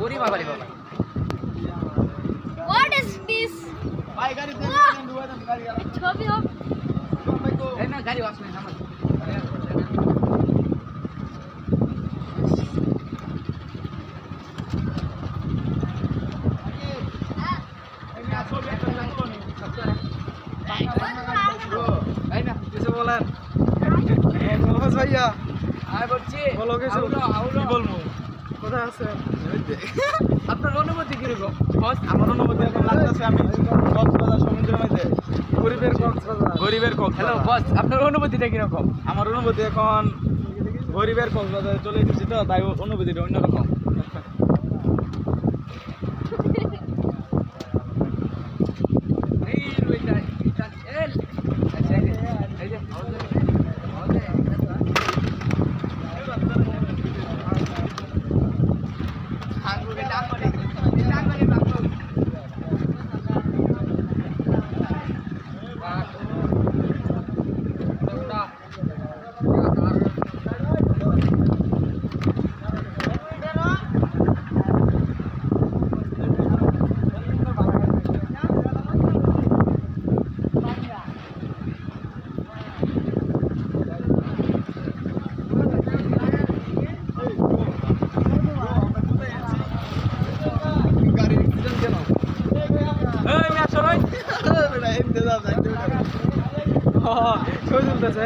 ওরে বাবা রে বাবা What is this? ভাই গাড়ি দেন গাড়ি ছবি হোক এই না গাড়ি আসবে না আমার এই না কিছু বলেন নমস্কার ভাইয়া আয় বলছি বলো কিছু কি বলবো কোথায় আছেন আপনার অনুভূতি কিরকম আমার অনুমতি এখন লাগতেছে আমি কক্সবাজার সমুদ্রের মধ্যে গরিবের কক্সবাজার হ্যালো বস আপনার অনুভূতিটা কিরকম আমার অনুভূতি এখন গরিবের কক্সবাজারে চলে এসেছি তো তাই অনুভূতিটা অন্যরকম এই রইটা এল আচ্ছা এই যে আঙ্গুলে ডাক করে ছবি তুলতেছে